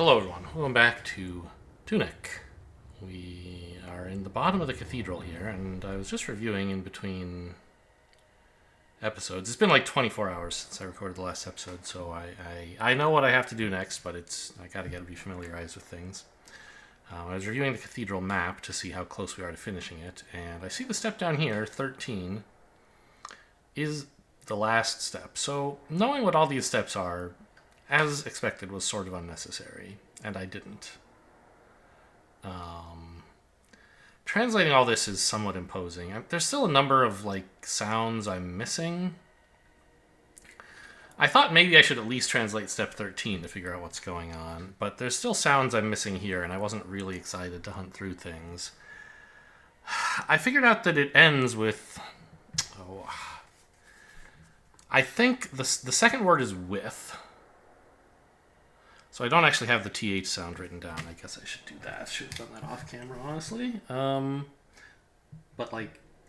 Hello everyone, welcome back to TUNIC. We are in the bottom of the cathedral here, and I was just reviewing in between episodes. It's been like 24 hours since I recorded the last episode, so I know what I have to do next, but I gotta get refamiliarized with things. I was reviewing the cathedral map to see how close we are to finishing it, and I see the step down here, 13, is the last step. So knowing what all these steps are, as expected, was sort of unnecessary, and I didn't. Translating all this is somewhat imposing. There's still a number of sounds I'm missing. I thought maybe I should at least translate step 13 to figure out what's going on, but there's still sounds I'm missing here, and I wasn't really excited to hunt through things. I figured out that it ends with... I think the second word is with. So I don't actually have the TH sound written down. I guess I should do that. Should have done that off camera, honestly. But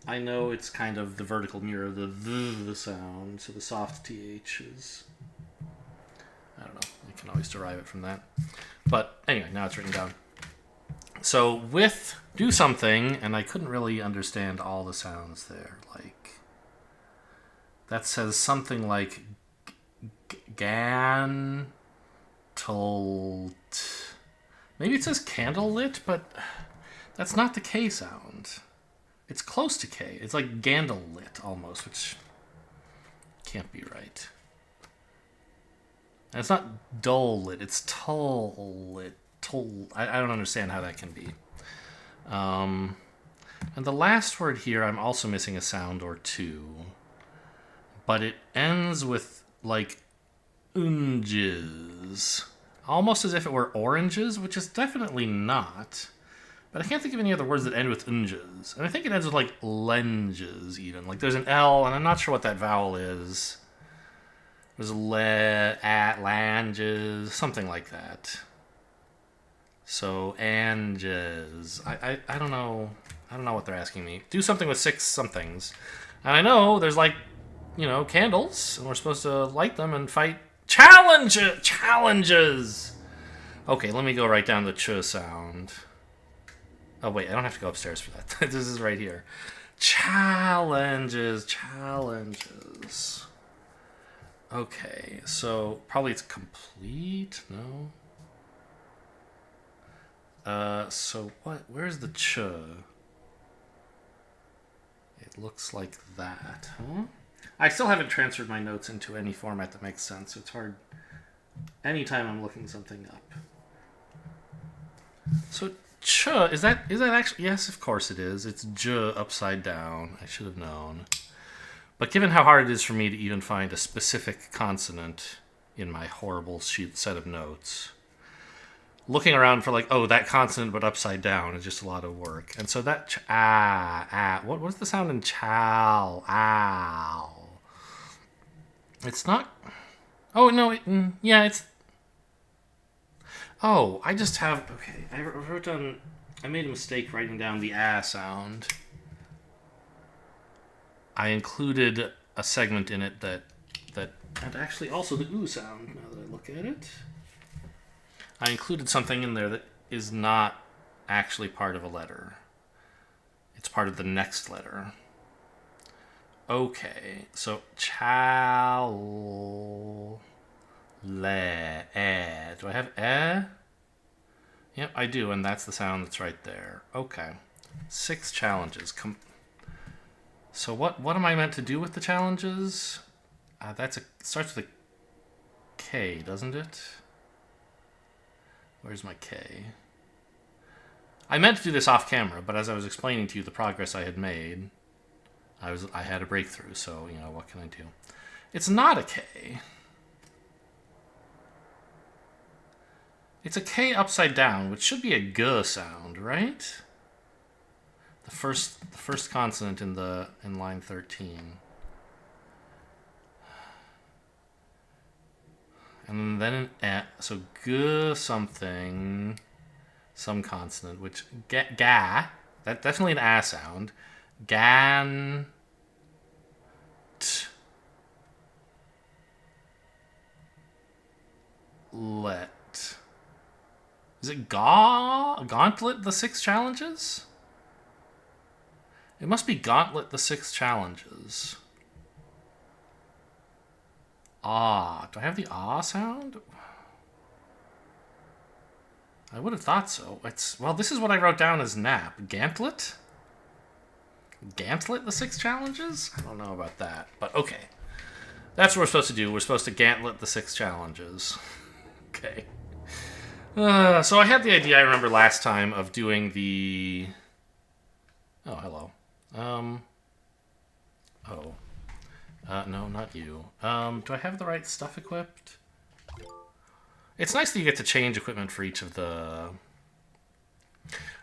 I know it's kind of the vertical mirror of the sound, so the soft TH is... I don't know. I can always derive it from that. But anyway, now it's written down. So with, do something, and I couldn't really understand all the sounds there. That says something like Gauntlet. Maybe it says candlelit, but that's not the K sound. It's close to K. It's like Gandlelit almost, which can't be right. And it's not dull lit, it's tull lit. I don't understand how that can be. And the last word here, I'm also missing a sound or two. But it ends with unges. Almost as if it were oranges, which is definitely not. But I can't think of any other words that end with unges. And I think it ends with lenges even. There's an L, and I'm not sure what that vowel is. There's langes, something like that. So anges. I don't know. I don't know what they're asking me. Do something with six somethings. And I know there's candles, and we're supposed to light them and fight challenges. Okay, let me go write down the ch sound. Oh wait, I don't have to go upstairs for that. This is right here. Challenges. Okay, so probably it's complete. No. So what? Where's the ch? It looks like that, huh? I still haven't transferred my notes into any format that makes sense. It's hard anytime I'm looking something up. So ch, is that actually... Yes, of course it is. It's j upside down. I should have known. But given how hard it is for me to even find a specific consonant in my horrible set of notes, looking around for that consonant but upside down is just a lot of work. And so that what's the sound in chow? Ow. It's not... Oh, no, it's... Oh, I just have... Okay, I wrote down... I made a mistake writing down the sound. I included a segment in it that... And actually also the oo sound, now that I look at it. I included something in there that is not actually part of a letter. It's part of the next letter. Okay, so chow le do I have Yep, I do, and that's the sound that's right there. Okay, 6 challenges. So what am I meant to do with the challenges? It starts with a K, doesn't it? Where's my K? I meant to do this off camera, but as I was explaining to you the progress I had made, I had a breakthrough, so, what can I do? It's not a K. It's a K upside down, which should be a G sound, right? The first consonant in line 13. And then an E, so G something, some consonant, which ga, that's definitely an A sound. Gan... Let. Is it Gauntlet the 6 challenges? It must be Gauntlet the 6 challenges. Ah, do I have the ah sound? I would have thought so. Well, this is what I wrote down as nap. Gauntlet? Gauntlet the 6 challenges? I don't know about that, but okay. That's what we're supposed to do. We're supposed to Gauntlet the 6 challenges. Okay. So I had the idea, I remember last time, of doing the... Oh, hello. No, not you. Do I have the right stuff equipped? It's nice that you get to change equipment for each of the...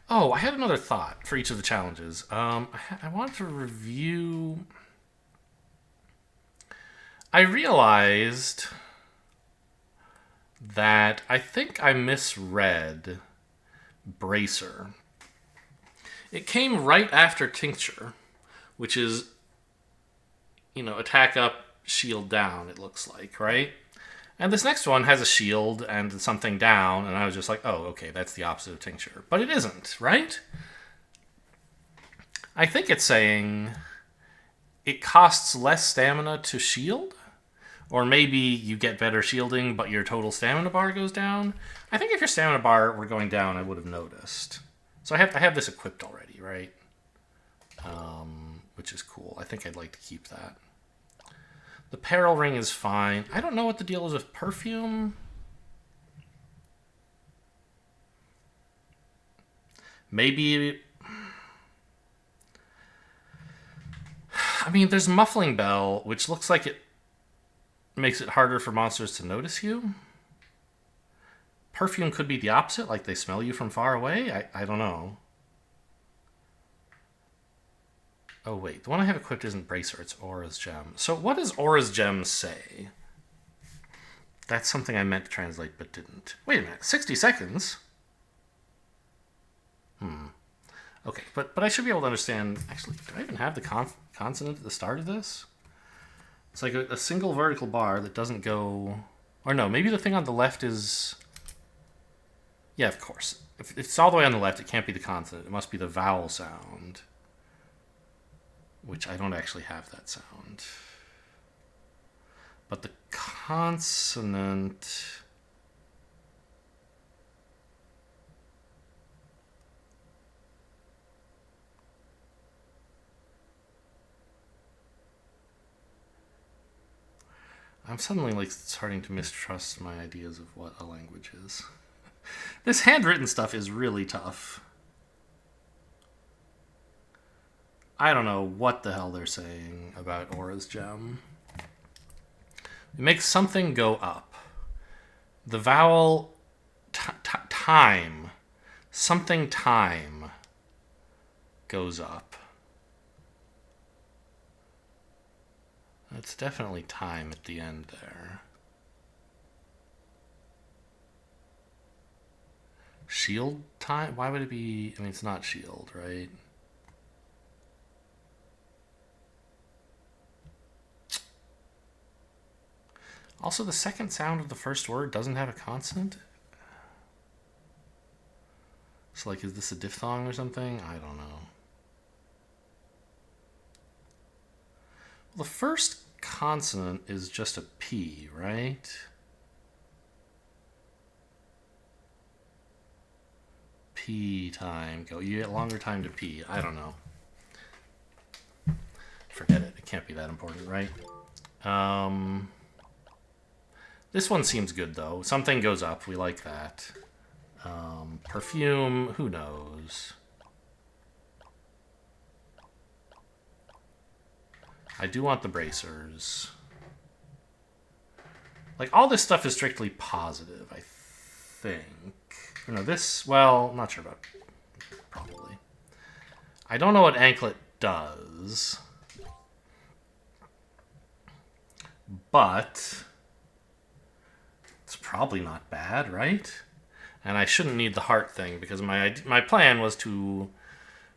Oh, I had another thought for each of the challenges. I wanted to review... I realized that I think I misread Bracer. It came right after Tincture, which is, you know, attack up, shield down, it looks like, right? And this next one has a shield and something down, and I was just like, oh, okay, that's the opposite of Tincture. But it isn't, right? I think it's saying it costs less stamina to shield, or maybe you get better shielding, but your total stamina bar goes down. I think if your stamina bar were going down, I would have noticed. So I have this equipped already, right? Which is cool. I think I'd like to keep that. The peril ring is fine. I don't know what the deal is with perfume. Maybe... I mean, there's Muffling Bell, which looks like it makes it harder for monsters to notice you. Perfume could be the opposite, like they smell you from far away. I don't know. Oh, wait. The one I have equipped isn't Bracer. It's Aura's Gem. So what does Aura's Gem say? That's something I meant to translate but didn't. Wait a minute. 60 seconds? Okay, but I should be able to understand... Actually, do I even have the consonant at the start of this? It's like a single vertical bar that doesn't go... Or no, maybe the thing on the left is... Yeah, of course. If it's all the way on the left, it can't be the consonant. It must be the vowel sound. Which I don't actually have that sound. But the consonant... I'm suddenly like starting to mistrust my ideas of what a language is. This handwritten stuff is really tough. I don't know what the hell they're saying about Aura's Gem. It makes something go up. The vowel time, something time goes up. That's definitely time at the end there. Shield time? Why would it be... I mean, it's not shield, right? Also, the second sound of the first word doesn't have a consonant. So, like, is this a diphthong or something? I don't know. Well, the first consonant is just a P, right? P time. Go. You get longer time to P. I don't know. Forget it. It can't be that important, right? This one seems good, though. Something goes up. We like that. Perfume. Who knows? I do want the bracers. Like, all this stuff is strictly positive, I think. You know, this... Well, I'm not sure about... Probably. I don't know what Anklet does. But... It's probably not bad, right? And I shouldn't need the heart thing, because my plan was to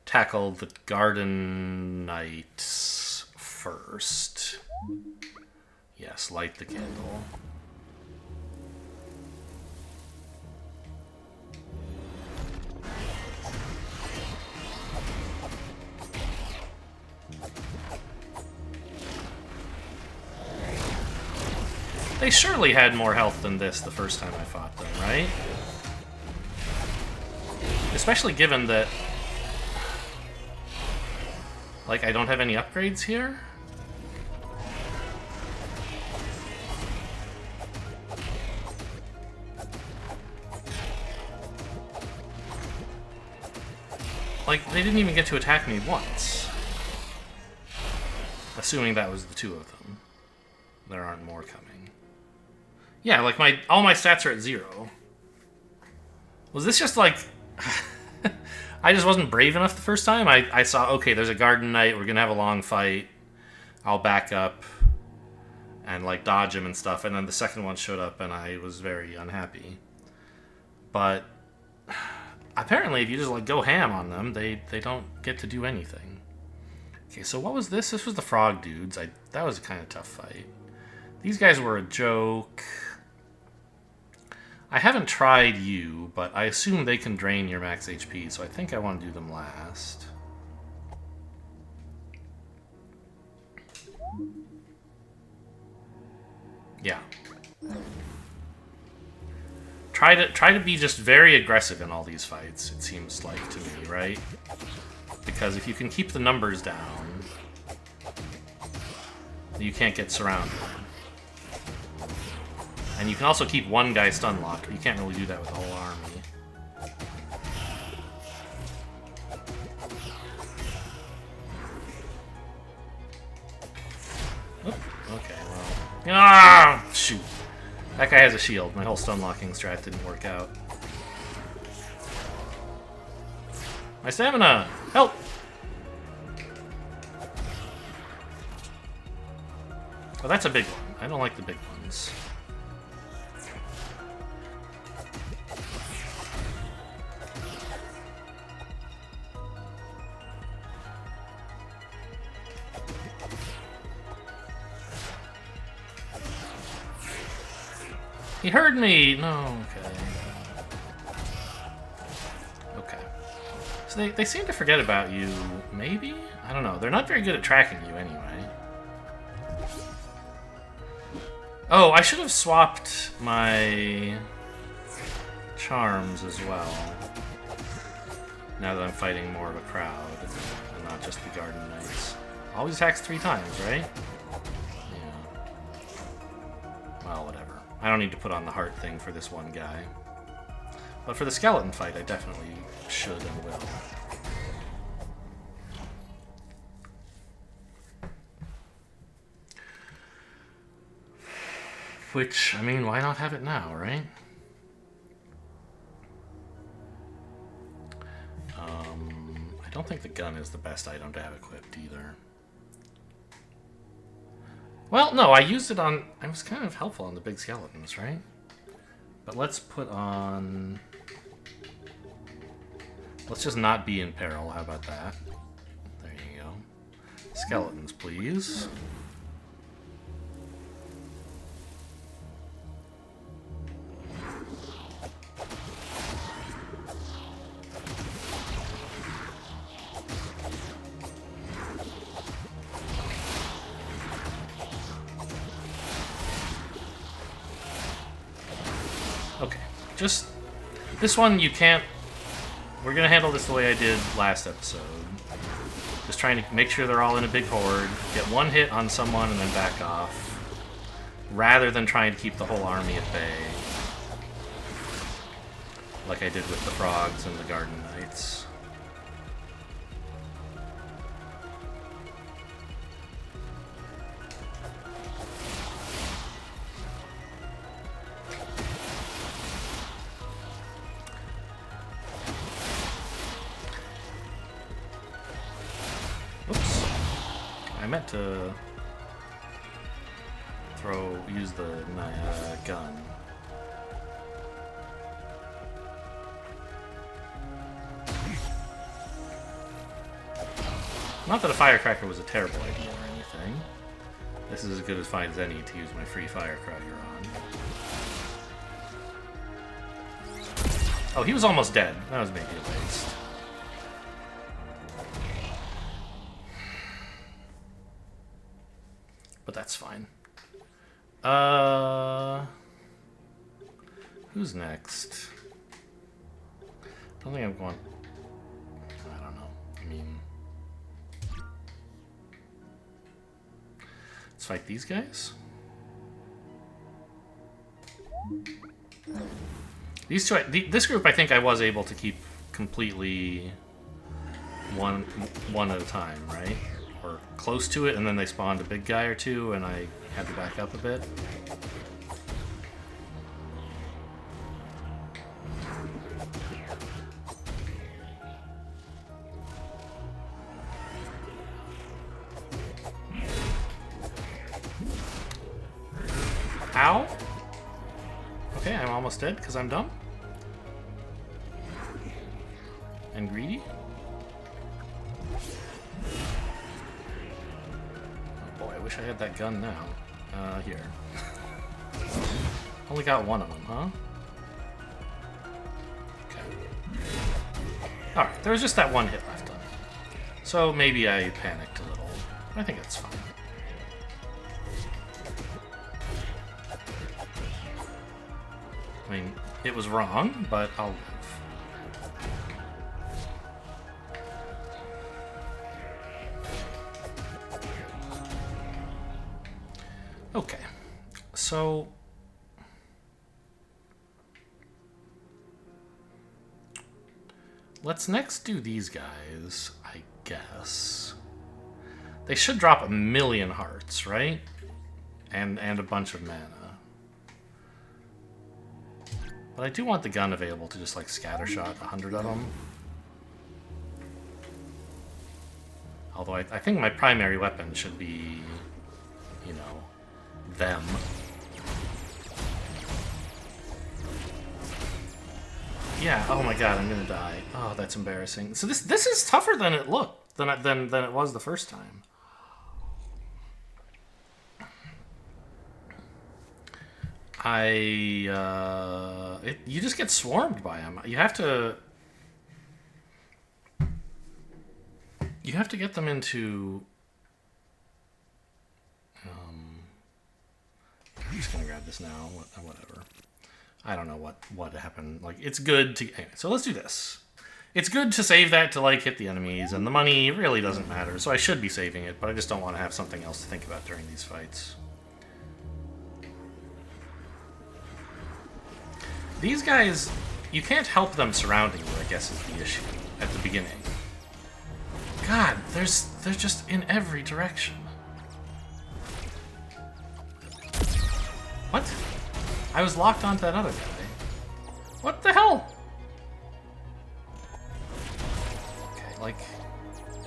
tackle the Garden Knights first. Yes, light the candle. They surely had more health than this the first time I fought them, right? Especially given that... Like, I don't have any upgrades here? Like, they didn't even get to attack me once. Assuming that was the two of them. There aren't more coming. Yeah, like all my stats are at 0. Was this just like... I just wasn't brave enough the first time? I saw, okay, there's a Garden Knight, we're gonna have a long fight. I'll back up and like dodge him and stuff, and then the second one showed up and I was very unhappy. But apparently if you just like go ham on them, they don't get to do anything. Okay, so what was this? This was the frog dudes. That was a kind of tough fight. These guys were a joke. I haven't tried you, but I assume they can drain your max HP, so I think I want to do them last. Yeah. Try to be just very aggressive in all these fights, it seems like to me, right? Because if you can keep the numbers down, you can't get surrounded. And you can also keep one guy stun locked, but you can't really do that with the whole army. Oop, okay, well... Ah! Shoot. That guy has a shield. My whole stun locking strat didn't work out. My stamina! Help! Oh, that's a big one. I don't like the big ones. He heard me! No, okay. Okay. So they seem to forget about you, maybe? I don't know. They're not very good at tracking you anyway. Oh, I should have swapped my charms as well. Now that I'm fighting more of a crowd, and not just the Garden Knights. Always attacks 3 times, right? Yeah. Well, whatever. I don't need to put on the heart thing for this one guy. But for the skeleton fight, I definitely should and will. Which, I mean, why not have it now, right? I don't think the gun is the best item to have equipped either. Well, no, I used it on... I was kind of helpful on the big skeletons, right? But let's put on... Let's just not be in peril. How about that? There you go. Skeletons, please. Just, this one you can't, we're gonna handle this the way I did last episode. Just trying to make sure they're all in a big horde, get one hit on someone and then back off, rather than trying to keep the whole army at bay. Like I did with the frogs and the Garden Knights. I meant to use the gun. Not that a firecracker was a terrible idea or anything. This is as good a fight as any to use my free firecracker on. Oh, he was almost dead. That was maybe a waste. But that's fine. Who's next? I don't think I'm going... I don't know. I mean... Let's fight these guys. These two... This group, I think I was able to keep completely one at a time, right? Or close to it, and then they spawned a big guy or two, and I had to back up a bit. Ow! Okay, I'm almost dead because I'm dumb. And greedy. Oh boy, I wish I had that gun now. Here. Only got one of them, huh? Okay. Alright, there was just that one hit left on it. So maybe I panicked a little. I think it's fine. I mean, it was wrong, but I'll live. Okay, so let's next do these guys, I guess. They should drop 1,000,000 hearts, right? And a bunch of mana. But I do want the gun available to just like scattershot 100 of them. Although I think my primary weapon should be, you know, them. Yeah, oh my god, I'm gonna die. Oh, that's embarrassing. So this is tougher than it looked, than it was the first time. You just get swarmed by them. You have to get them into... I'm just gonna grab this now, whatever. I don't know what happened. Like, it's good to... Anyway, so let's do this. It's good to save that to, like, hit the enemies, and the money really doesn't matter, so I should be saving it, but I just don't want to have something else to think about during these fights. These guys, you can't help them surrounding you, I guess is the issue at the beginning. God, they're just in every direction. What? I was locked onto that other guy. What the hell? Okay, like,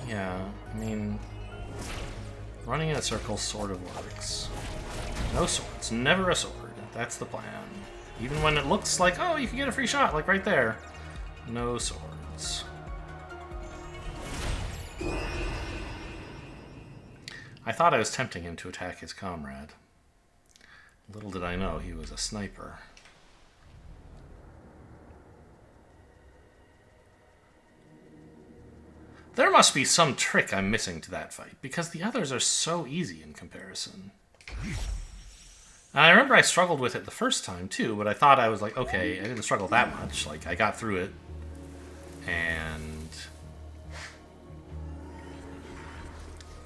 yeah, I mean, running in a circle sort of works. No swords, never a sword. That's the plan. Even when it looks like, oh, you can get a free shot, like right there. No swords. I thought I was tempting him to attack his comrade. Little did I know he was a sniper. There must be some trick I'm missing to that fight, because the others are so easy in comparison. I remember I struggled with it the first time, too, but I thought I was like, okay, I didn't struggle that much. Like, I got through it, and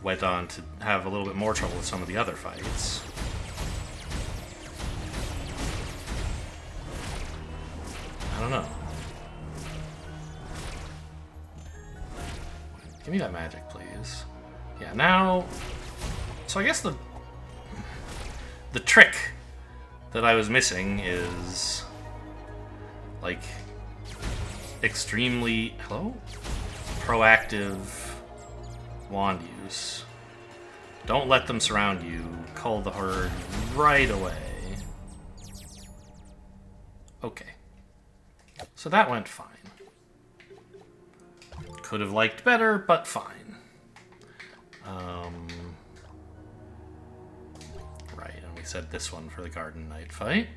went on to have a little bit more trouble with some of the other fights. I don't know. Give me that magic, please. Yeah, now... So I guess the trick that I was missing is, like, extremely... Hello? Proactive wand use. Don't let them surround you. Cull the herd right away. Okay. So that went fine. Could have liked better, but fine. Right, and we said this one for the Garden Knight fight.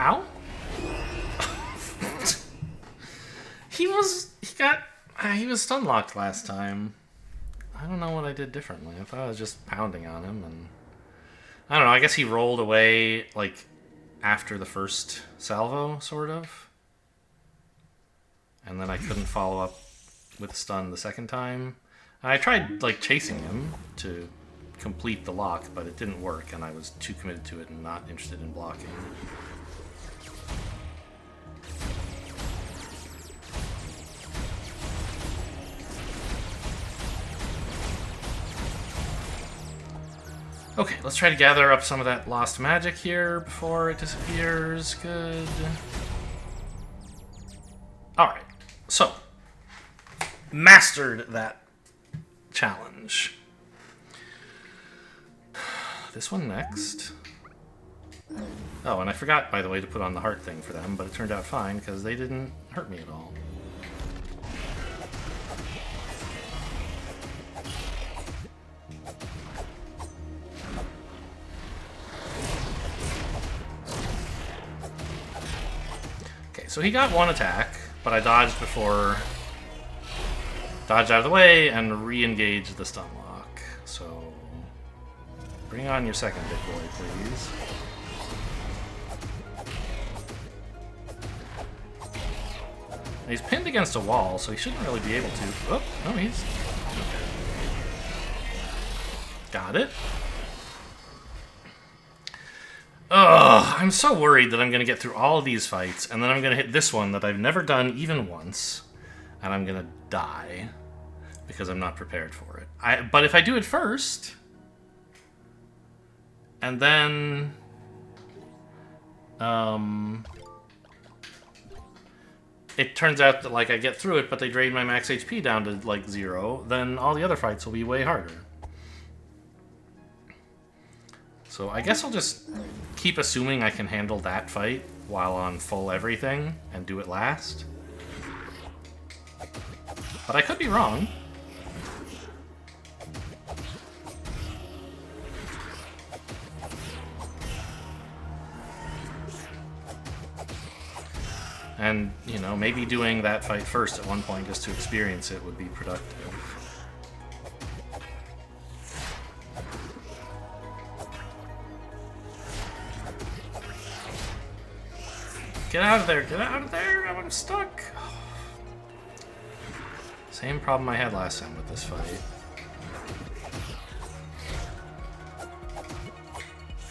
How? He was stun locked last time. I don't know what I did differently. I thought I was just pounding on him, and I don't know. I guess he rolled away like after the first salvo, sort of, and then I couldn't follow up with stun the second time. And I tried like chasing him to complete the lock, but it didn't work, and I was too committed to it and not interested in blocking. Okay, let's try to gather up some of that lost magic here before it disappears. Good. Alright, so mastered that challenge. This one next. Oh, and I forgot, by the way, to put on the heart thing for them, but it turned out fine because they didn't hurt me at all. So he got one attack, but I dodged out of the way and re-engaged the stun lock. So bring on your second big boy, please. And he's pinned against a wall, so he shouldn't really be able to. Oh, no, he's... Got it. Ugh, I'm so worried that I'm going to get through all of these fights, and then I'm going to hit this one that I've never done even once, and I'm going to die because I'm not prepared for it. But if I do it first, and then... it turns out that like I get through it, but they drain my max HP down to like 0, then all the other fights will be way harder. So I guess I'll just keep assuming I can handle that fight while on full everything and do it last. But I could be wrong. And, you know, maybe doing that fight first at one point just to experience it would be productive. Get out of there! Get out of there! I'm stuck! Same problem I had last time with this fight.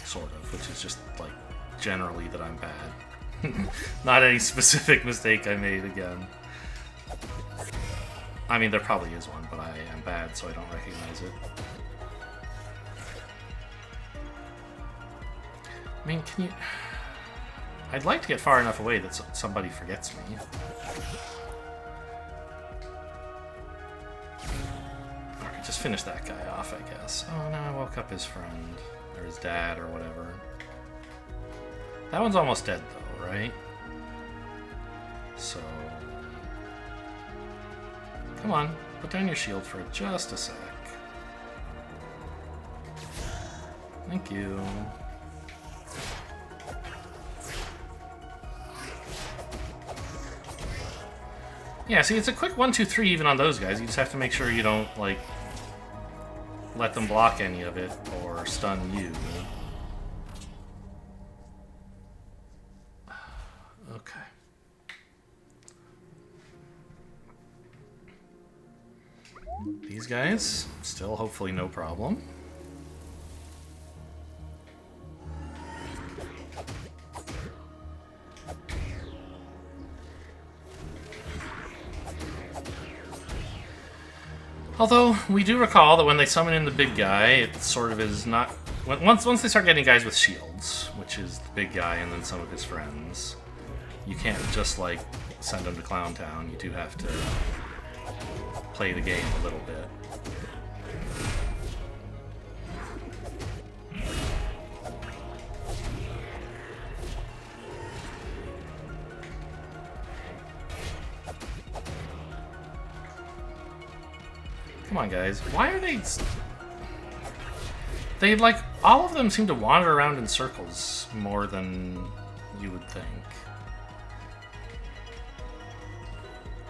Sort of, which is just, like, generally that I'm bad. Not any specific mistake I made again. I mean, there probably is one, but I am bad, so I don't recognize it. I mean, can you... I'd like to get far enough away that somebody forgets me. Alright, just finish that guy off, I guess. Oh, no, I woke up his friend. Or his dad, or whatever. That one's almost dead, though, right? So... Come on, put down your shield for just a sec. Thank you. Yeah, see, it's a quick 1, 2, 3 even on those guys. You just have to make sure you don't, like, let them block any of it or stun you. Okay. These guys, still hopefully no problem. Although, we do recall that when they summon in the big guy, it sort of is not... Once they start getting guys with shields, which is the big guy and then some of his friends, you can't just, like, send them to Clown Town. You do have to play the game a little bit. Come on, guys. Why are they... They, like, all of them seem to wander around in circles more than you would think.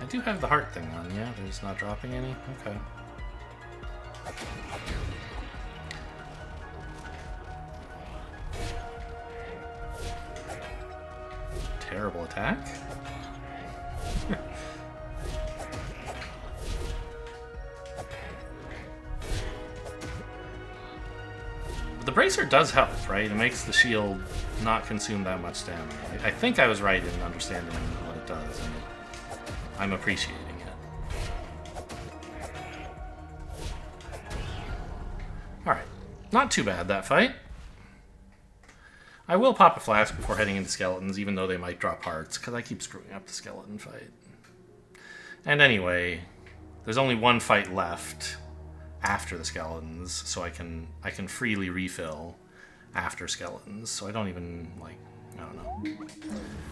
I do have the heart thing on, yeah? There's not dropping any? Okay. Terrible attack. The bracer does help, right? It makes the shield not consume that much stamina. I think I was right in understanding what it does, and I'm appreciating it. Alright, not too bad, that fight. I will pop a flask before heading into skeletons, even though they might drop hearts, because I keep screwing up the skeleton fight. And anyway, there's only one fight left after the skeletons, so I can freely refill after skeletons, so I don't even, like, I don't know.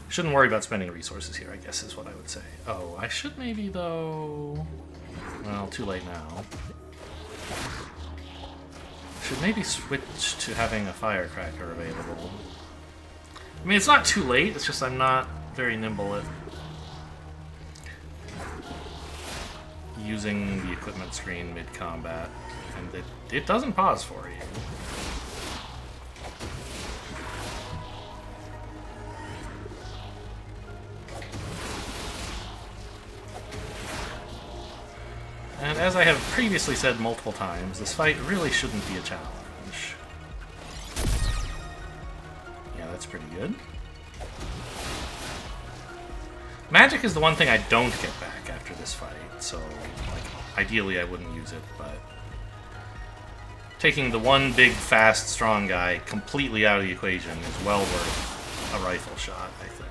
Shouldn't worry about spending resources here, I guess is what I would say. Oh, I should maybe, though... Well, too late now. Should maybe switch to having a firecracker available. I mean, it's not too late, it's just I'm not very nimble at using the equipment screen mid-combat, and it doesn't pause for you. And as I have previously said multiple times, this fight really shouldn't be a challenge. Yeah, that's pretty good. Magic is the one thing I don't get back after this fight, so like, ideally I wouldn't use it, but taking the one big, fast, strong guy completely out of the equation is well worth a rifle shot, I think.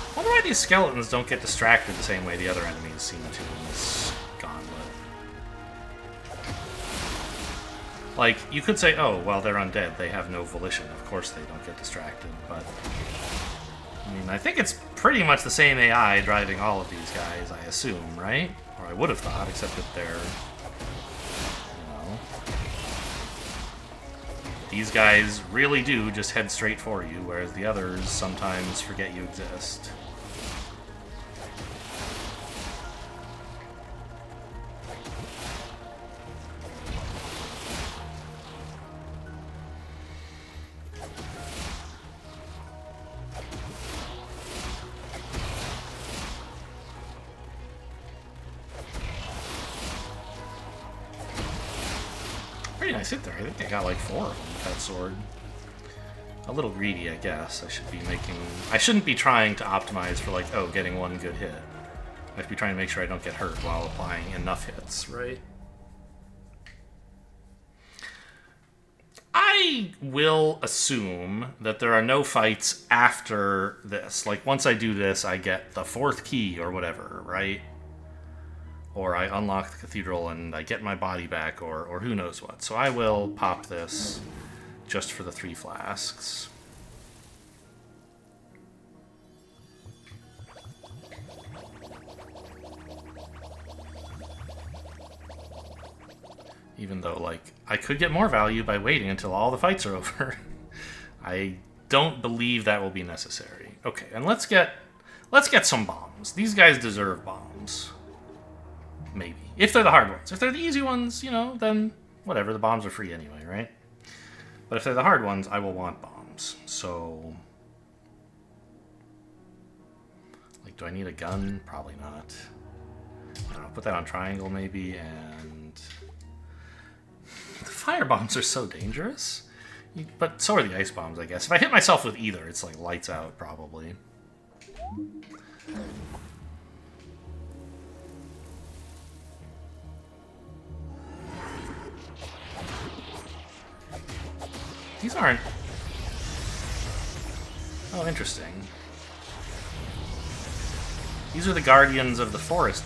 I wonder why these skeletons don't get distracted the same way the other enemies seem to in this Gauntlet. Like, you could say, oh, well, they're undead, they have no volition, of course they don't get distracted, but... I mean, I think it's pretty much the same AI driving all of these guys, I assume, right? Or I would have thought, except that they're... You know... These guys really do just head straight for you, whereas the others sometimes forget you exist. Pretty nice hit there. I think I got like 4 of them with that sword. A little greedy, I guess. I shouldn't be trying to optimize for like, oh, getting one good hit. I have to be trying to make sure I don't get hurt while applying enough hits, right? I will assume that there are no fights after this. Like, once I do this, I get the 4th key or whatever, right? Or I unlock the Cathedral and I get my body back, or who knows what. So I will pop this just for the 3 flasks. Even though, like, I could get more value by waiting until all the fights are over. I don't believe that will be necessary. Okay, and let's get some bombs. These guys deserve bombs. Maybe. If they're the hard ones. If they're the easy ones, you know, then whatever, the bombs are free anyway, right? But if they're the hard ones, I will want bombs. So... Like, do I need a gun? Probably not. I don't know, put that on triangle maybe, and... The fire bombs are so dangerous. But so are the ice bombs, I guess. If I hit myself with either, it's like lights out, probably. These aren't... Oh, interesting. These are the guardians of the forest.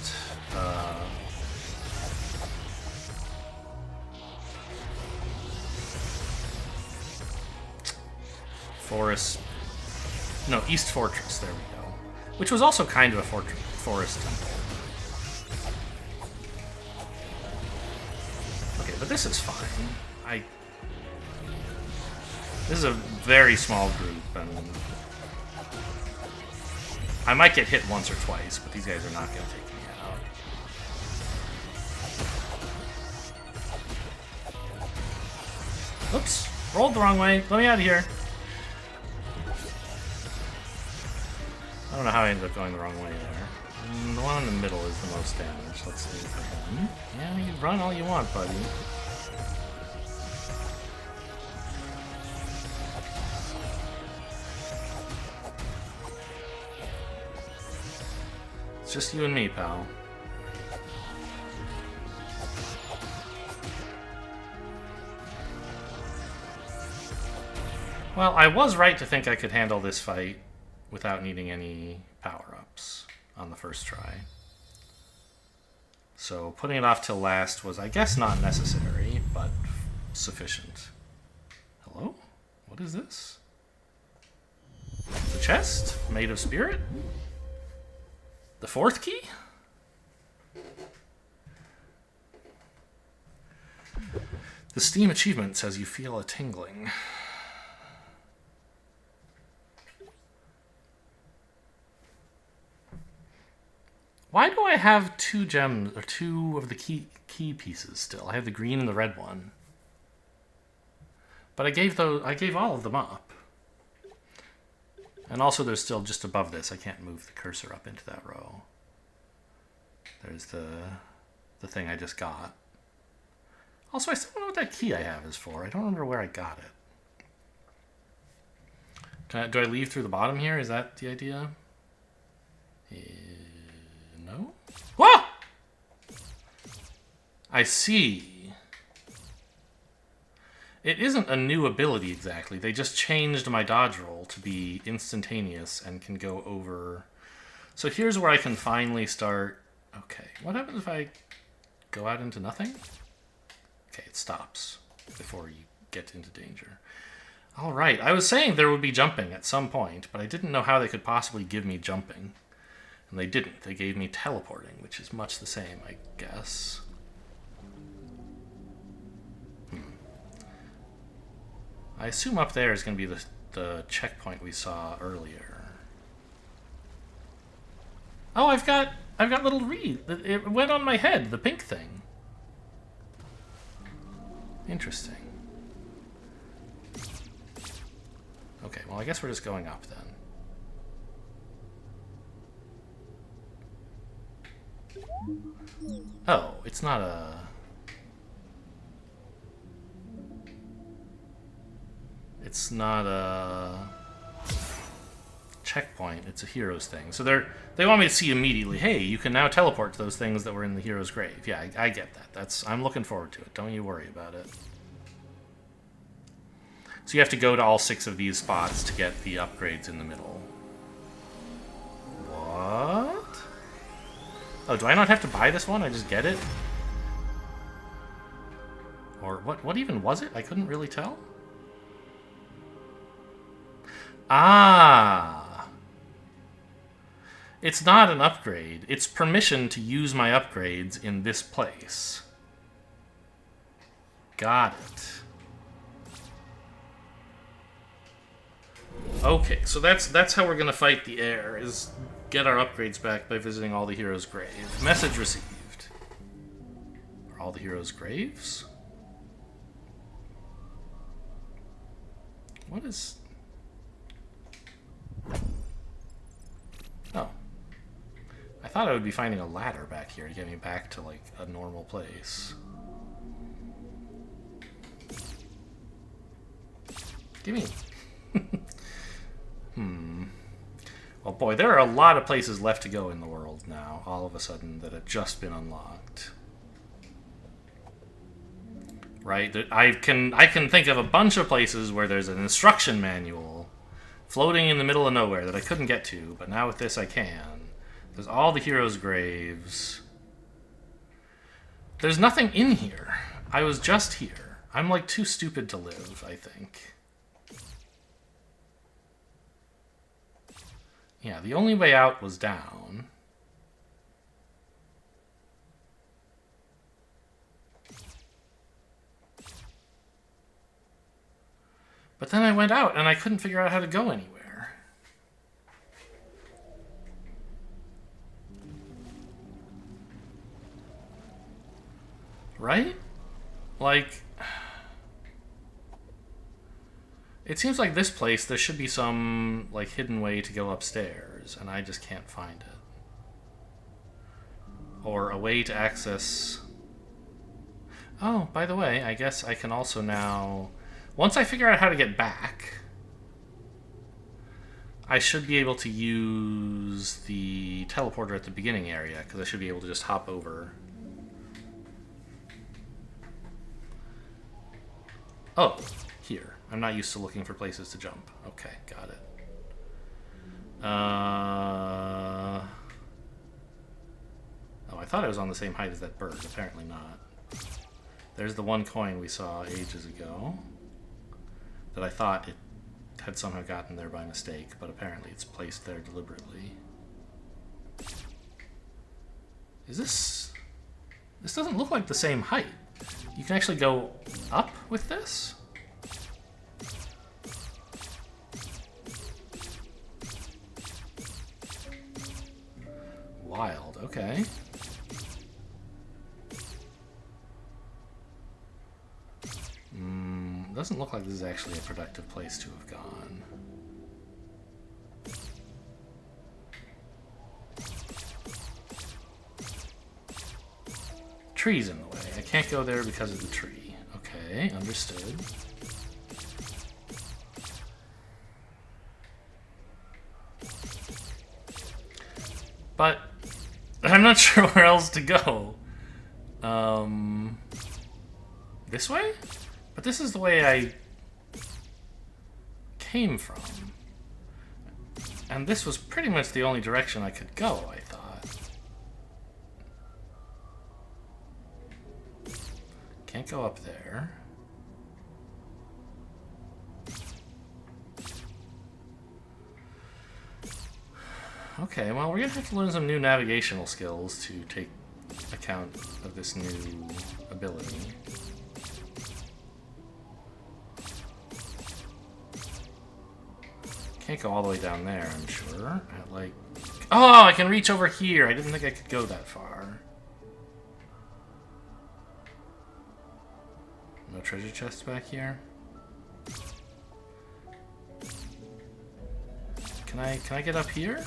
Forest... No, East Fortress, there we go. which was also kind of a forest temple. Okay, but this is fine. This is a very small group, and I might get hit once or twice, but these guys are not going to take me out. Oops, rolled the wrong way. Let me out of here. I don't know how I ended up going the wrong way there. The one in the middle is the most damage. Let's see for him. Yeah, you run all you want, buddy. It's just you and me, pal. Well, I was right to think I could handle this fight without needing any power-ups on the first try. So putting it off till last was, I guess, not necessary, but sufficient. Hello? What is this? The chest? Made of spirit? The fourth key? The Steam achievement says you feel a tingling. Why do I have 2 gems, or 2 of the key pieces still? I have the green and the red one. But I gave all of them up. And also there's still just above this. I can't move the cursor up into that row. There's the thing I just got. Also, I still don't know what that key I have is for. I don't remember where I got it. Do I leave through the bottom here? Is that the idea? No? Whoa! I see. It isn't a new ability exactly. They just changed my dodge roll to be instantaneous and can go over. So here's where I can finally start. Okay, what happens if I go out into nothing? Okay, it stops before you get into danger. All right, I was saying there would be jumping at some point, but I didn't know how they could possibly give me jumping. And they didn't. They gave me teleporting, which is much the same, I guess. I assume up there is going to be the checkpoint we saw earlier. Oh, I've got little reed. It went on my head, the pink thing. Interesting. Okay, well, I guess we're just going up then. Oh, it's not a... It's not a checkpoint, it's a hero's thing. So they want me to see immediately, hey, you can now teleport to those things that were in the hero's grave. Yeah, I get that. I'm looking forward to it. Don't you worry about it. So you have to go to all 6 of these spots to get the upgrades in the middle. What? Oh, do I not have to buy this one? I just get it? Or what even was it? I couldn't really tell. Ah. It's not an upgrade. It's permission to use my upgrades in this place. Got it. Okay, so that's how we're gonna fight the air, is get our upgrades back by visiting all the heroes' graves. Message received. Are all the heroes' graves? What is... Oh. I thought I would be finding a ladder back here to get me back to, like, a normal place. Gimme. Well, boy, there are a lot of places left to go in the world now, all of a sudden, that have just been unlocked. Right? I can think of a bunch of places where there's an instruction manual floating in the middle of nowhere that I couldn't get to, but now with this I can. There's all the heroes' graves. There's nothing in here. I was just here. I'm like too stupid to live, I think. Yeah, the only way out was down. But then I went out and I couldn't figure out how to go anywhere. Right? Like, it seems like this place, there should be some, like, hidden way to go upstairs, and I just can't find it. Or a way to access... Oh, by the way, I guess I can also now... Once I figure out how to get back, I should be able to use the teleporter at the beginning area, because I should be able to just hop over. Oh, here. I'm not used to looking for places to jump. Okay, got it. Oh, I thought I was on the same height as that bird. Apparently not. There's the one coin we saw ages ago that I thought it had somehow gotten there by mistake, but apparently it's placed there deliberately. Is this... This doesn't look like the same height. You can actually go up with this? Wild, okay. Doesn't look like this is actually a productive place to have gone. Tree's in the way. I can't go there because of the tree. Okay, understood. But I'm not sure where else to go. This way? But this is the way I came from. And this was pretty much the only direction I could go, I thought. Can't go up there. Okay, well, we're gonna have to learn some new navigational skills to take account of this new ability. Can't go all the way down there, I'm sure. Oh, I can reach over here. I didn't think I could go that far. No treasure chests back here. Can I get up here?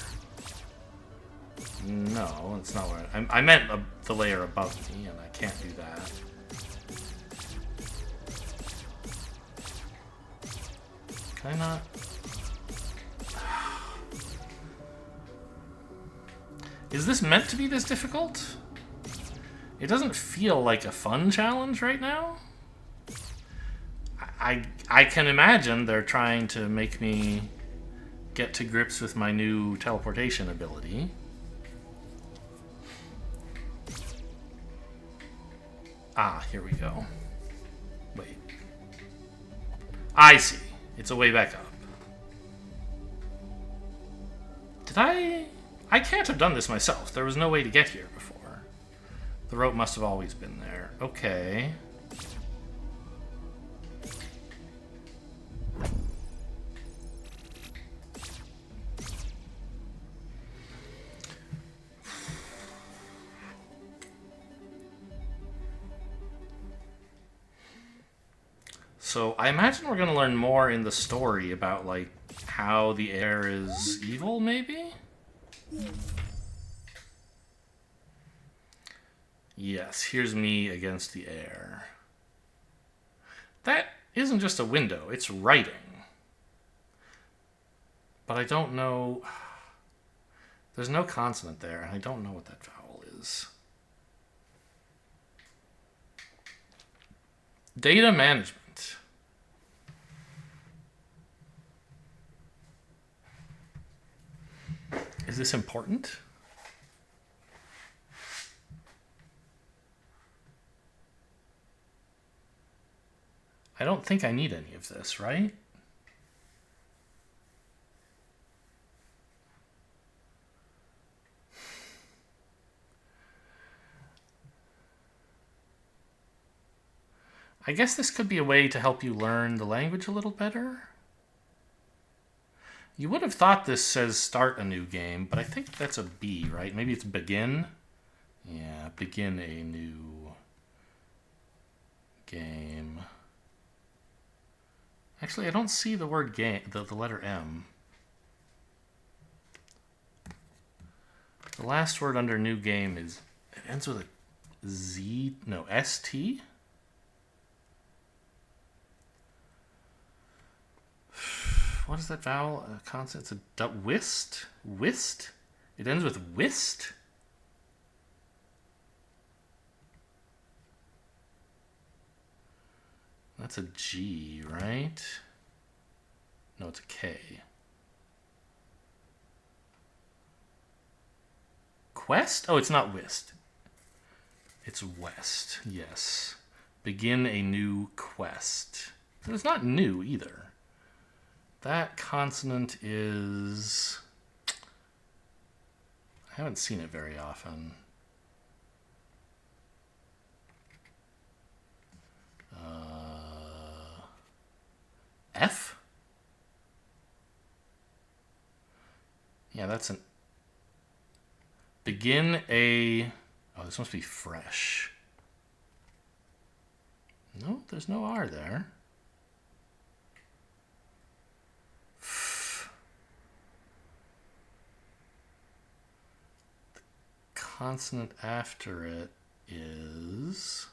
No, it's not where I meant the layer above me, and I can't do that. Can I not? Is this meant to be this difficult? It doesn't feel like a fun challenge right now. I can imagine they're trying to make me get to grips with my new teleportation ability. Ah, here we go. Wait. I see. It's a way back up. Did I can't have done this myself. There was no way to get here before. The rope must have always been there. Okay. So I imagine we're going to learn more in the story about, like, how the air is evil, maybe? Yes, here's me against the air. That isn't just a window, it's writing. But I don't know... There's no consonant there, and I don't know what that vowel is. Data management. Is this important? I don't think I need any of this, right? I guess this could be a way to help you learn the language a little better. You would have thought this says start a new game, but I think that's a B, right? Maybe it's begin. Yeah, begin a new game. Actually, I don't see the word game, the letter M. The last word under new game is, it ends with a Z, no, ST? What is that vowel? A consonant? It's a whist? Whist? It ends with whist? That's a G, right? No, it's a K. Quest? Oh, it's not whist. It's west, yes. Begin a new quest. It's not new either. That consonant is... I haven't seen it very often. F? Yeah, that's an... Begin a... Oh, this must be fresh. No, there's no R there. The consonant after it is...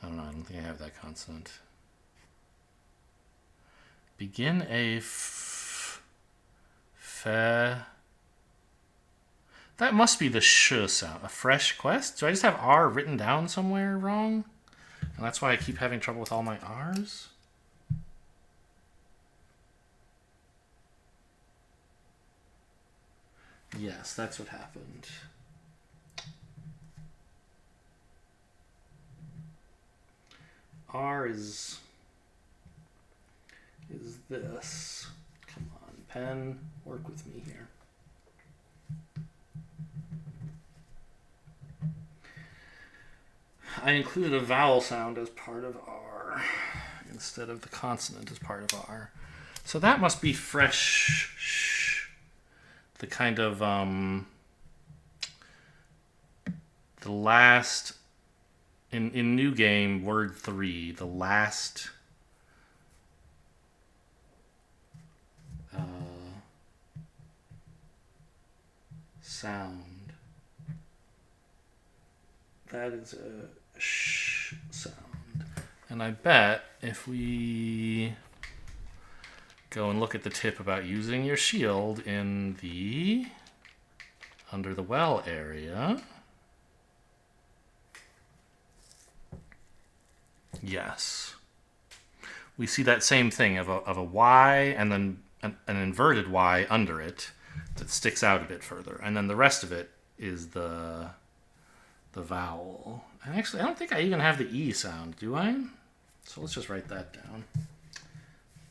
I don't know, I don't think I have that consonant. Begin a fe... That must be the sh sound. A fresh quest? Do I just have R written down somewhere wrong? And that's why I keep having trouble with all my R's? Yes, that's what happened. R is this. Come on, pen, work with me here. I included a vowel sound as part of R instead of the consonant as part of R. So that must be fresh. The kind of the last in new game word 3, the last sound. That is a sh sound. And I bet if we go and look at the tip about using your shield in the under the well area. Yes. We see that same thing of a Y and then an inverted Y under it that sticks out a bit further. And then the rest of it is the vowel. And actually, I don't think I even have the E sound, do I? So let's just write that down.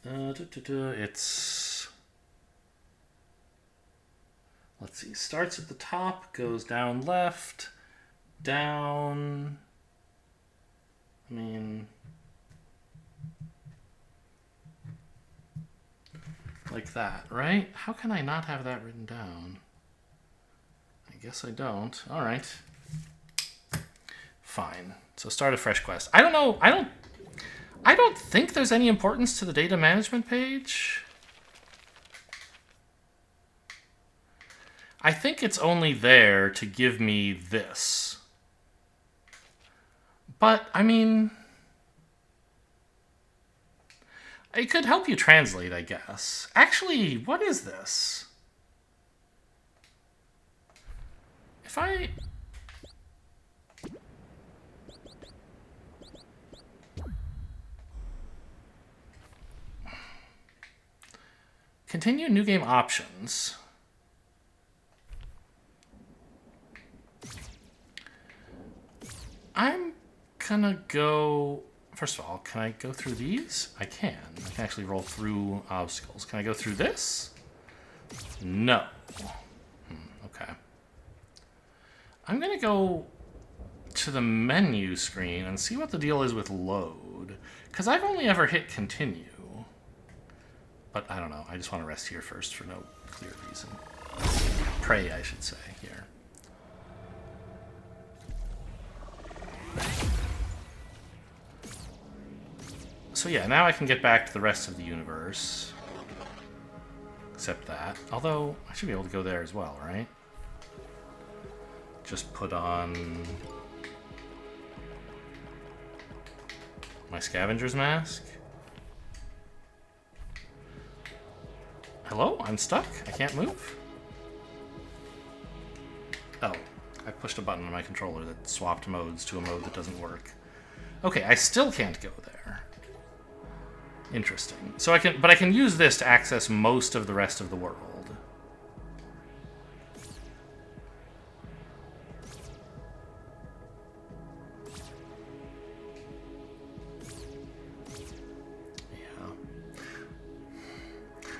It's... Let's see. Starts at the top, goes down left, down... I mean... like that, right? How can I not have that written down? I guess I don't. All right. Fine. So start a fresh quest. I don't know. I don't think there's any importance to the data management page. I think it's only there to give me this. But, I mean... it could help you translate, I guess. Actually, what is this? If I... continue new game options. I'm gonna go... First of all, can I go through these? I can. I can actually roll through obstacles. Can I go through this? No. Okay. I'm going to go to the menu screen and see what the deal is with load. Because I've only ever hit continue. But I don't know. I just want to rest here first for no clear reason. Pray, I should say, here. So yeah, now I can get back to the rest of the universe. Except that. Although, I should be able to go there as well, right? Just put on my scavenger's mask. Hello? I'm stuck? I can't move? Oh, I pushed a button on my controller that swapped modes to a mode that doesn't work. Okay, I still can't go there. Interesting. So I can use this to access most of the rest of the world.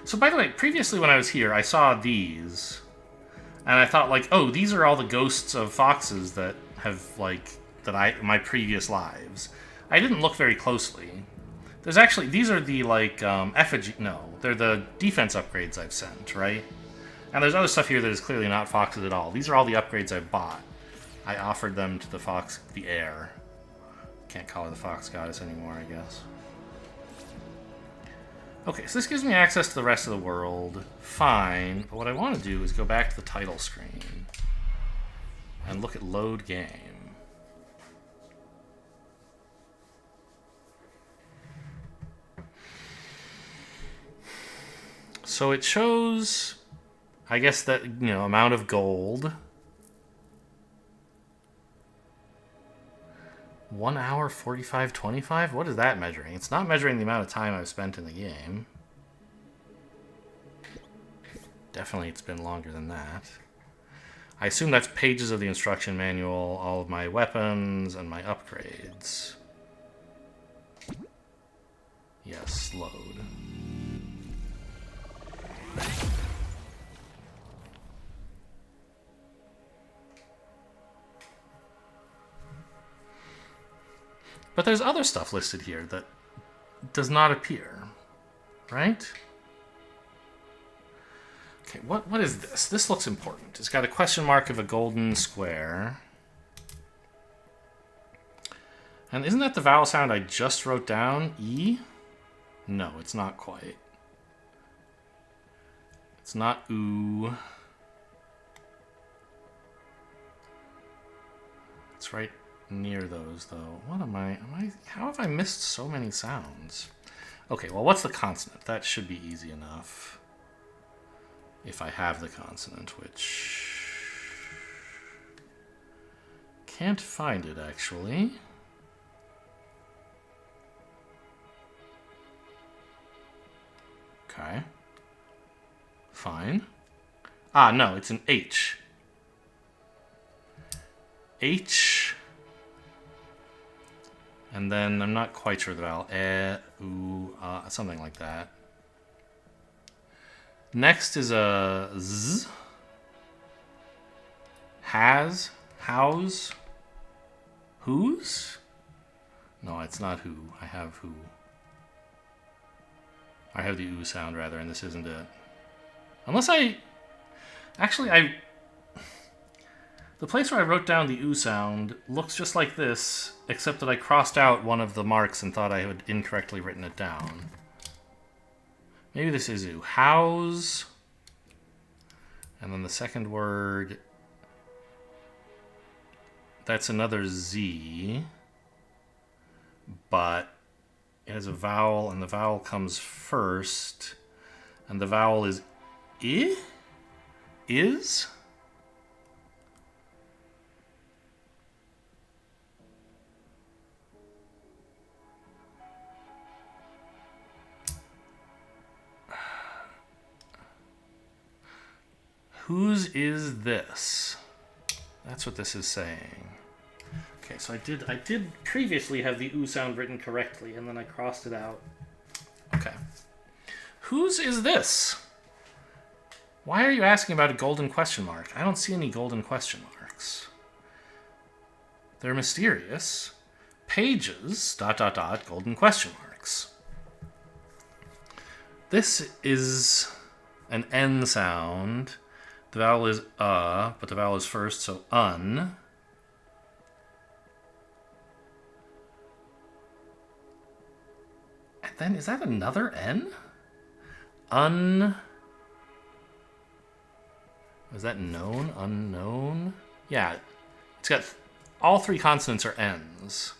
So, by the way, previously when I was here, I saw these, and I thought, like, oh, these are all the ghosts of foxes that have, like, my previous lives. I didn't look very closely. There's actually, these are the, like, effigy, no, they're the defense upgrades I've sent, right? And there's other stuff here that is clearly not foxes at all. These are all the upgrades I've bought. I offered them to the fox, the heir. Can't call her the fox goddess anymore, I guess. Okay, so this gives me access to the rest of the world. Fine, but what I want to do is go back to the title screen and look at load game. So it shows, I guess, that, you know, amount of gold. 1 hour 45:25? What is that measuring? It's not measuring the amount of time I've spent in the game. Definitely it's been longer than that. I assume that's pages of the instruction manual, all of my weapons, and my upgrades. Yes, load. But there's other stuff listed here that does not appear, right? Okay, what is this? This looks important. It's got a question mark of a golden square. And isn't that the vowel sound I just wrote down? E? No, it's not quite. It's not oo. It's right near those, though. What am I... How have I missed so many sounds? Okay, well, what's the consonant? That should be easy enough. If I have the consonant, which... Can't find it, actually. Okay. Fine. Ah, no, it's an H. H... And then I'm not quite sure the vowel. Something like that. Next is a Z. Has. Hows. Whose? No, it's not who. I have who. I have the oo sound, rather, and this isn't it. Unless I... Actually, the place where I wrote down the oo sound looks just like this, except that I crossed out one of the marks and thought I had incorrectly written it down. Maybe this is oo. House. And then the second word, that's another Z. But it has a vowel, and the vowel comes first. And the vowel is I? Is? Whose is this? That's what this is saying. Okay, so I did previously have the oo sound written correctly, and then I crossed it out. Okay. Whose is this? Why are you asking about a golden question mark? I don't see any golden question marks. They're mysterious. Pages, ... golden question marks. This is an N sound. The vowel is but the vowel is first, so un. And then, is that another N? Is that known? Unknown? Yeah. It's got all three consonants are N's.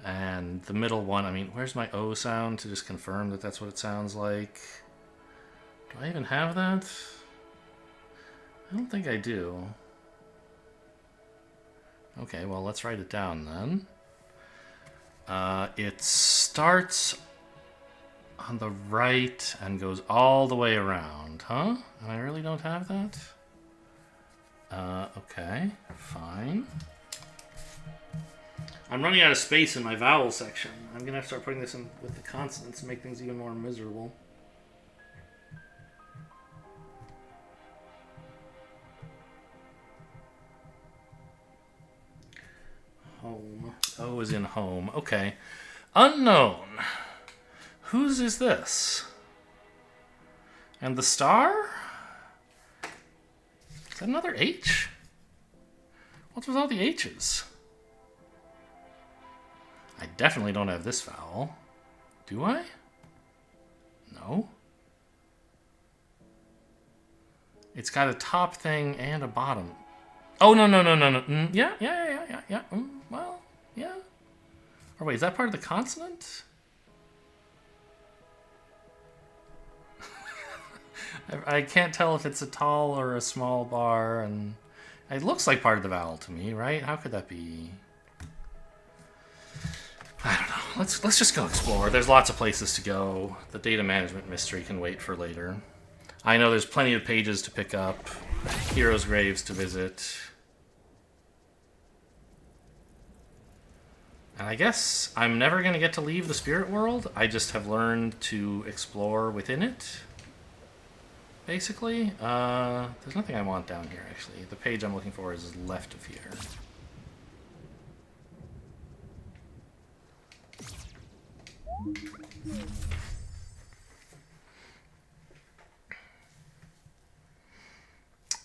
And the middle one, I mean, where's my O sound to just confirm that that's what it sounds like? Do I even have that? I don't think I do. Okay, well, let's write it down then. It starts on the right and goes all the way around, huh? And I really don't have that? Okay, fine. I'm running out of space in my vowel section. I'm gonna have to start putting this in with the consonants and make things even more miserable. Home. O is in home. Okay. Unknown. Whose is this? And the star? Is that another H? What's with all the H's? I definitely don't have this vowel. Do I? No. It's got a top thing and a bottom. Oh, no. Yeah. Well, yeah. Or wait, is that part of the consonant? I can't tell if it's a tall or a small bar, and it looks like part of the vowel to me, right? How could that be? I don't know. Let's just go explore. There's lots of places to go. The data management mystery can wait for later. I know there's plenty of pages to pick up, heroes' graves to visit. And I guess I'm never going to get to leave the spirit world. I just have learned to explore within it. Basically, there's nothing I want down here, actually. The page I'm looking for is left of here.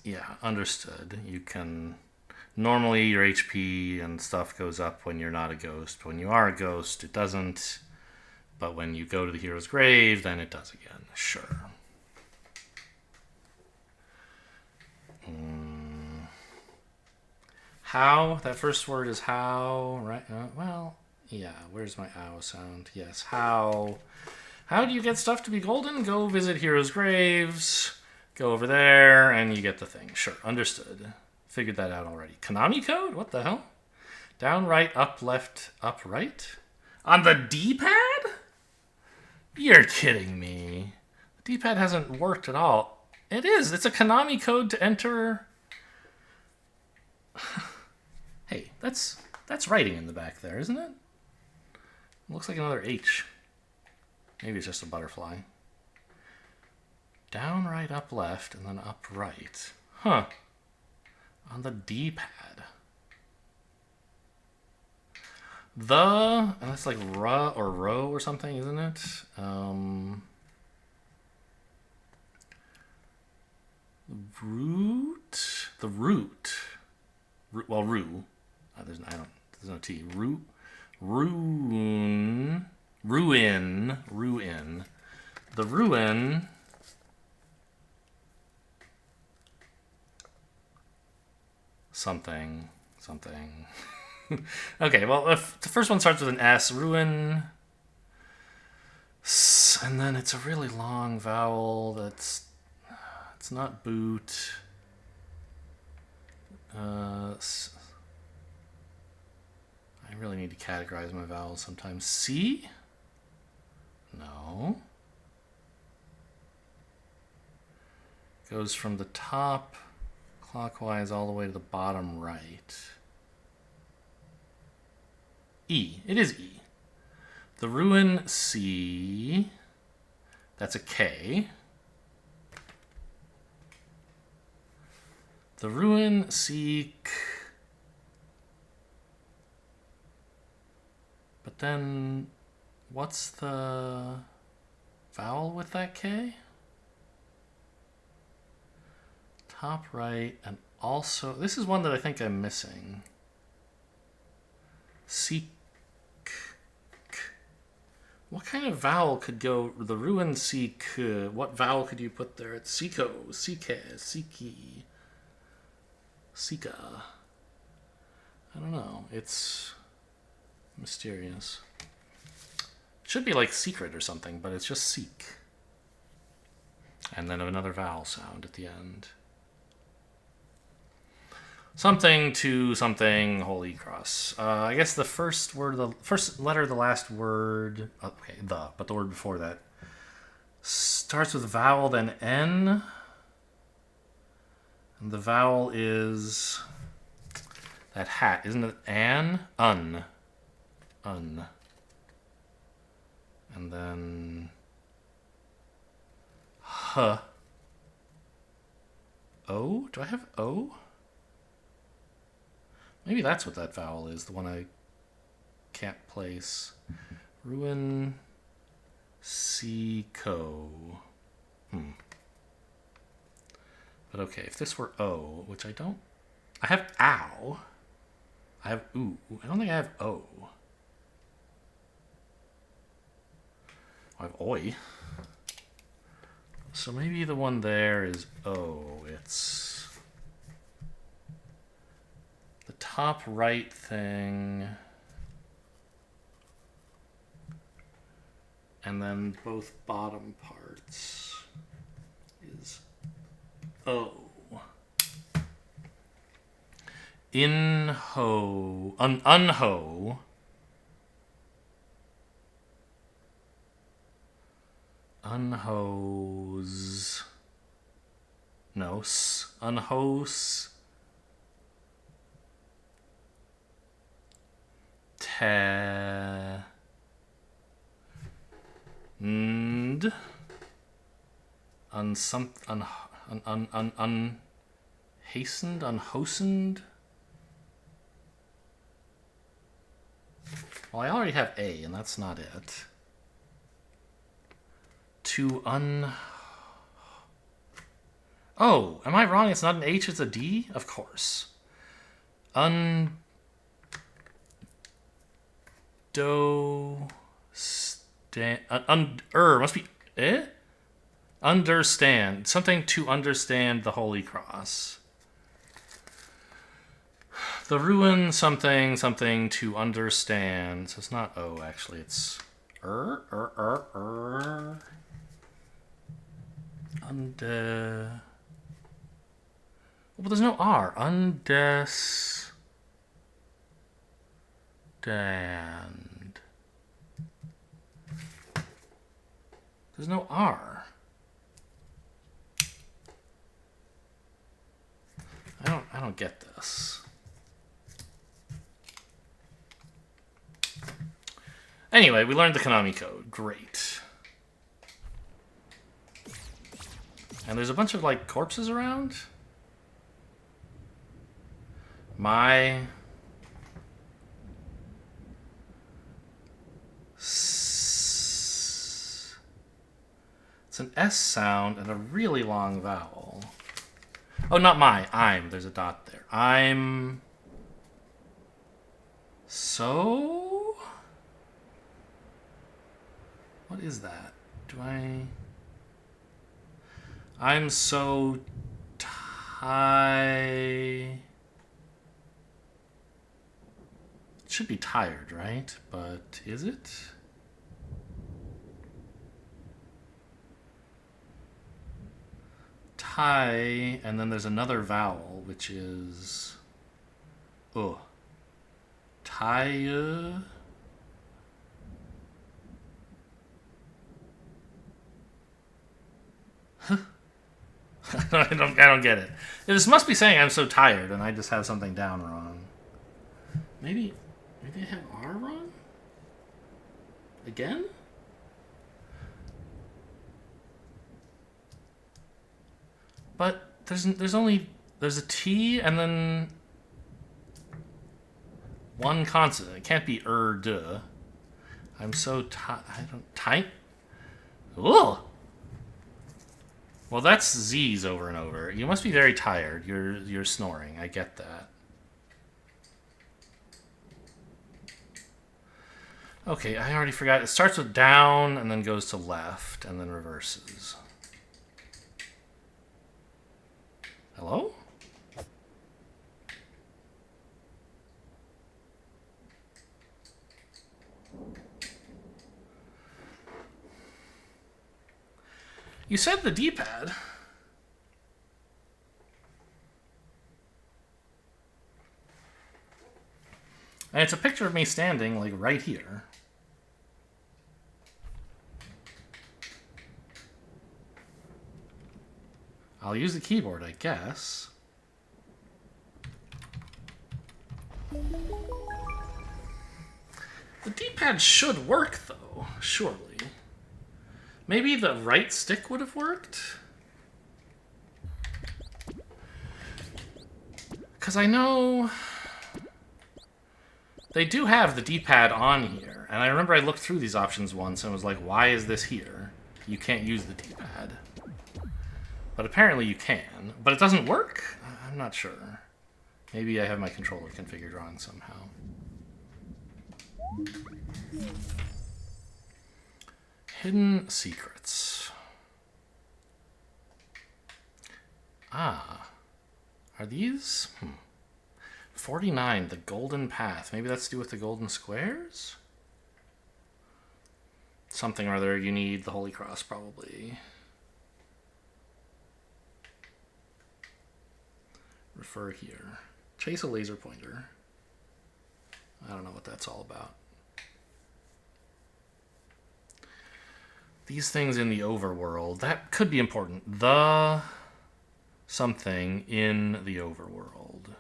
Yeah, understood. You can... Normally, your HP and stuff goes up when you're not a ghost. When you are a ghost, it doesn't. But when you go to the hero's grave, then it does again. Sure. How? That first word is how, right? Well, yeah. Where's my ow sound? Yes, how. How do you get stuff to be golden? Go visit heroes' graves. Go over there, and you get the thing. Sure, understood. Figured that out already. Konami code? What the hell? Down, right, up, left, up, right? On the D-pad? You're kidding me. The D-pad hasn't worked at all. It is. It's a Konami code to enter... Hey, that's writing in the back there, isn't it? It looks like another H. Maybe it's just a butterfly. Down, right, up, left, and then up, right. Huh. On the D-pad. And that's like ra or row or something, isn't it? Root? The root. Well, rue. There's no T. Ruin. The ruin. Something. Okay, well, if the first one starts with an S, ruin. And then it's a really long vowel it's not boot. I really need to categorize my vowels sometimes. C? No. Goes from the top clockwise all the way to the bottom right. E. It is E. The ruin C. That's a K. The ruin C. But then, what's the vowel with that K? Top right, and also, this is one that I think I'm missing. Seek. What kind of vowel could go, the ruin seek, what vowel could you put there? It's Siko, Sike, Siki, Sika. I don't know. It's mysterious. It should be like secret or something, but it's just seek. And then another vowel sound at the end. Something to something, Holy Cross. I guess the first word, the first letter of the last word, okay, but the word before that starts with vowel, then N. And the vowel is that hat, isn't it? An? Un. Un. And then H. O? Do I have O? Maybe that's what that vowel is, the one I can't place. Ruin Seco. But okay, if this were O, which I don't... I have ow. I have ooh. I don't think I have O. I have oi. So maybe the one there is O. It's the top right thing. And then both bottom parts is O. In-ho. Un-ho. Unhose. No. Unhose. And unhastened, unhosened. Well, I already have A, and that's not it. To Oh, am I wrong? It's not an H, it's a D? Of course. Must be understand. Something to understand the Holy Cross. The ruin something to understand. So it's not O, actually. It's Well, there's no R. Understand. There's no R. I don't get this. Anyway, we learned the Konami code. Great. And there's a bunch of, like, corpses around? It's an S sound and a really long vowel. Oh, not my. I'm. There's a dot there. I'm... So? What is that? I'm so... It should be tired, right? But is it? Tie, and then there's another vowel, which is tie. I don't get it. This must be saying I'm so tired, and I just have something down wrong. Maybe I have R wrong? Again? But there's a T and then one consonant. It can't be duh. I'm so tight. I don't... Tight? Ugh! Well, that's Z's over and over. You must be very tired. You're snoring. I get that. Okay, I already forgot. It starts with down and then goes to left and then reverses. Hello? You said the D-pad. And it's a picture of me standing, like, right here. I'll use the keyboard, I guess. The D-pad should work, though, surely. Maybe the right stick would have worked? Because I know they do have the D-pad on here. And I remember I looked through these options once and was like, why is this here? You can't use the D-pad. But apparently you can. But it doesn't work? I'm not sure. Maybe I have my controller configured wrong somehow. Hidden secrets. Ah. Are these? 49, the golden path. Maybe that's to do with the golden squares? Something or other. You need the Holy Cross, probably. Refer here. Chase a laser pointer. I don't know what that's all about. These things in the overworld, that could be important. The something in the overworld.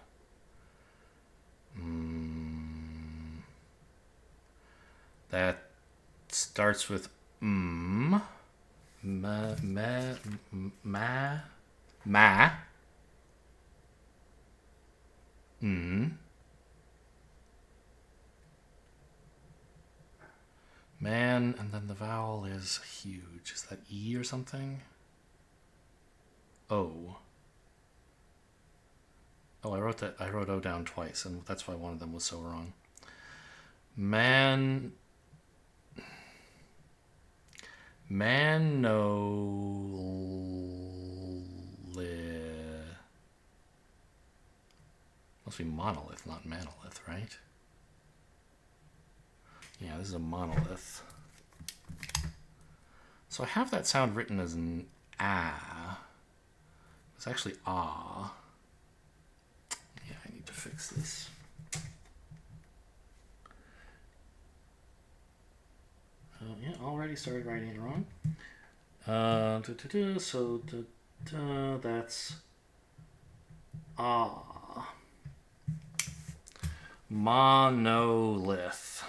That starts with ma. Man, and then the vowel is huge. Is that E or something? O. Oh, I wrote O down twice, and that's why one of them was so wrong. Manolith. Must be monolith, not manolith, right? Yeah, this is a monolith. So I have that sound written as an ah. It's actually ah. Yeah, I need to fix this. Yeah, already started writing it wrong. So that's ah. Monolith.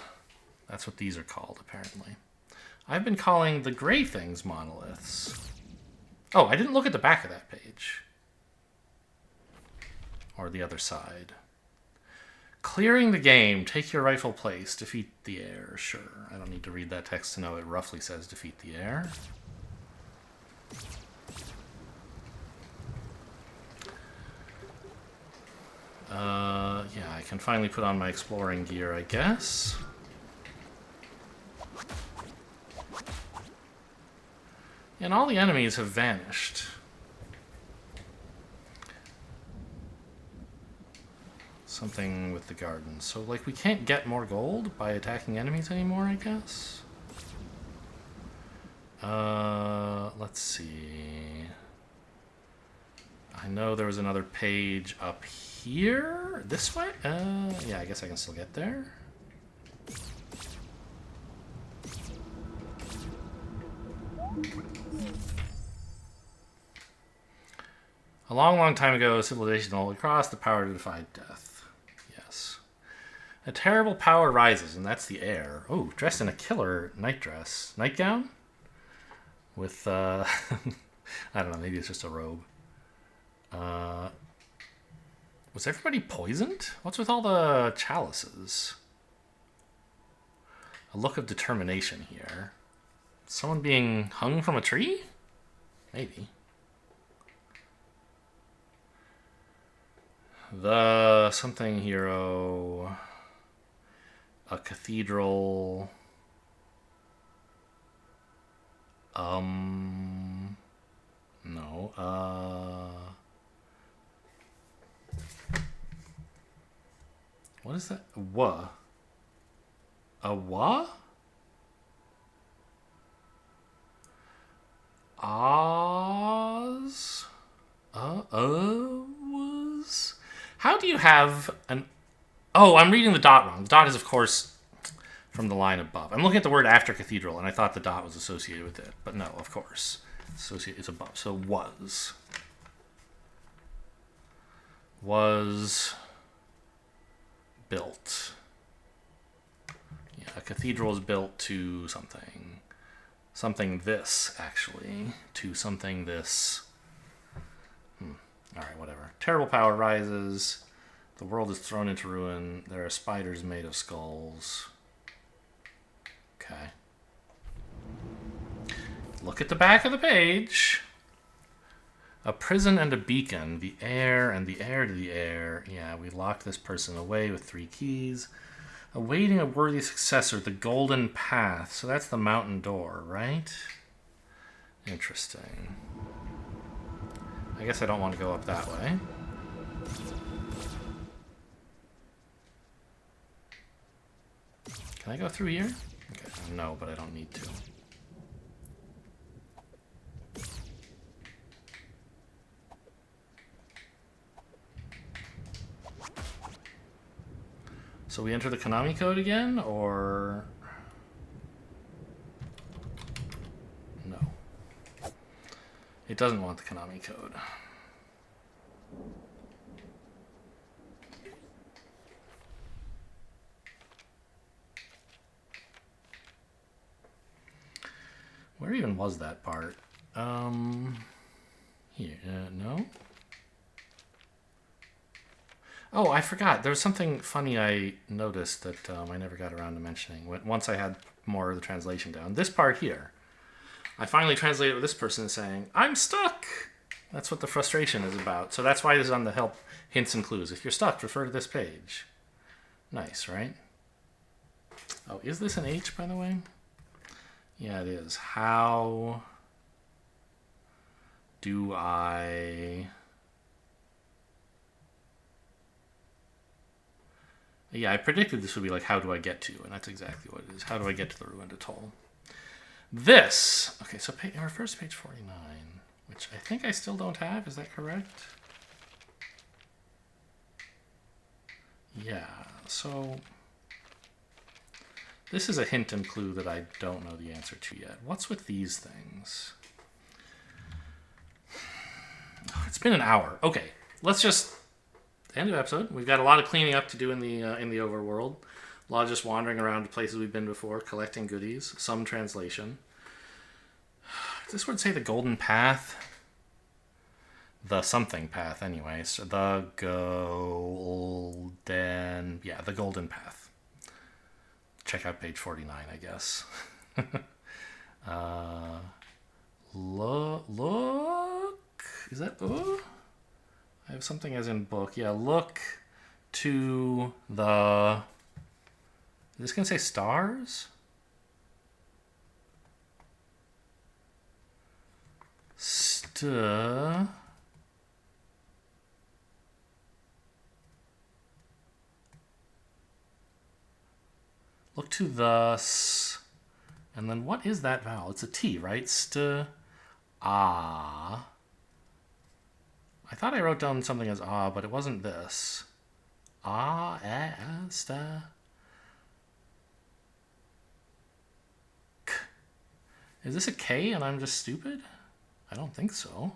That's what these are called, apparently. I've been calling the gray things monoliths. Oh, I didn't look at the back of that page. Or the other side. Clearing the game. Take your rightful place. Defeat the air. Sure. I don't need to read that text to know it roughly says defeat the air. Yeah, I can finally put on my exploring gear, I guess. And all the enemies have vanished. Something with the garden. So, like, we can't get more gold by attacking enemies anymore, I guess? Let's see. I know there was another page up here. This way? Yeah, I guess I can still get there. A long, long time ago, civilization all across the power to defy death. Yes. A terrible power rises, and that's the air. Oh, dressed in a killer nightdress. Nightgown? With, I don't know, maybe it's just a robe. Was everybody poisoned? What's with all the chalices? a look of determination here. Someone being hung from a tree? Maybe. The something hero. A cathedral. No. What is that? Wa. A wa? Oz? Was? How do you have an... Oh, I'm reading the dot wrong. The dot is, of course, from the line above. I'm looking at the word after cathedral, and I thought the dot was associated with it. But no, of course. It's above. So was. Was built. Yeah, a cathedral is built to something. Something this, actually. To something this. Alright, whatever. Terrible power rises. The world is thrown into ruin. There are spiders made of skulls. Okay. Look at the back of the page. A prison and a beacon. The heir and the heir to the heir. Yeah, we locked this person away with 3 keys. Awaiting a worthy successor. The golden path. So that's the mountain door, right? Interesting. I guess I don't want to go up that way. Can I go through here? Okay, no, but I don't need to. So we enter the Konami code again, or... No. It doesn't want the Konami code. Where even was that part? Here, no? Oh, I forgot. There was something funny I noticed that I never got around to mentioning. Once I had more of the translation down. This part here. I finally translated what this person is saying. I'm stuck! That's what the frustration is about. So that's why this is on the help hints and clues. If you're stuck, refer to this page. Nice, right? Oh, is this an H, by the way? Yeah, it is. How do I... Yeah, I predicted this would be like, how do I get to? And that's exactly what it is. How do I get to the ruined atoll? This! Okay, so it refers to page 49, which I think I still don't have. Is that correct? Yeah, so... This is a hint and clue that I don't know the answer to yet. What's with these things? It's been an hour. Okay, let's just... End of episode. We've got a lot of cleaning up to do in the overworld. A lot of just wandering around to places we've been before, collecting goodies, some translation. Does this word say the golden path? The something path, anyway. So the golden... Yeah, the golden path. Check out page 49, I guess. Look... Is that... I have something as in book. Yeah, look to the... Is this going to say stars? Look to the... And then what is that vowel? It's a T, right? Ah. I thought I wrote down something as ah, but it wasn't this. Ah, sta. K. Is this a K and I'm just stupid? I don't think so.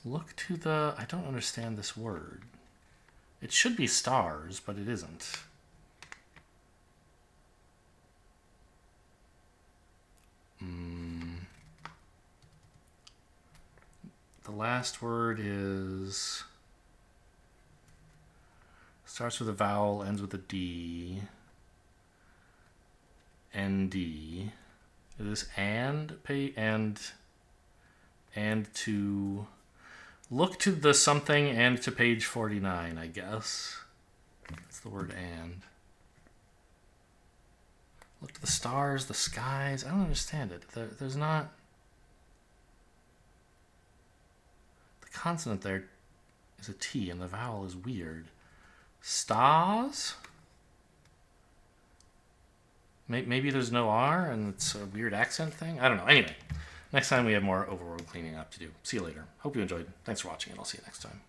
Look to the... I don't understand this word. It should be stars, but it isn't. The last word is Starts with a vowel, ends with a D. ND. Is this and to look to the something and to page 49, I guess. That's the word and. Look to the stars, the skies. I don't understand it. There's not... The consonant there is a T and the vowel is weird. Stars? Maybe there's no R and it's a weird accent thing? I don't know. Anyway, next time we have more overworld cleaning up to do. See you later. Hope you enjoyed. Thanks for watching and I'll see you next time.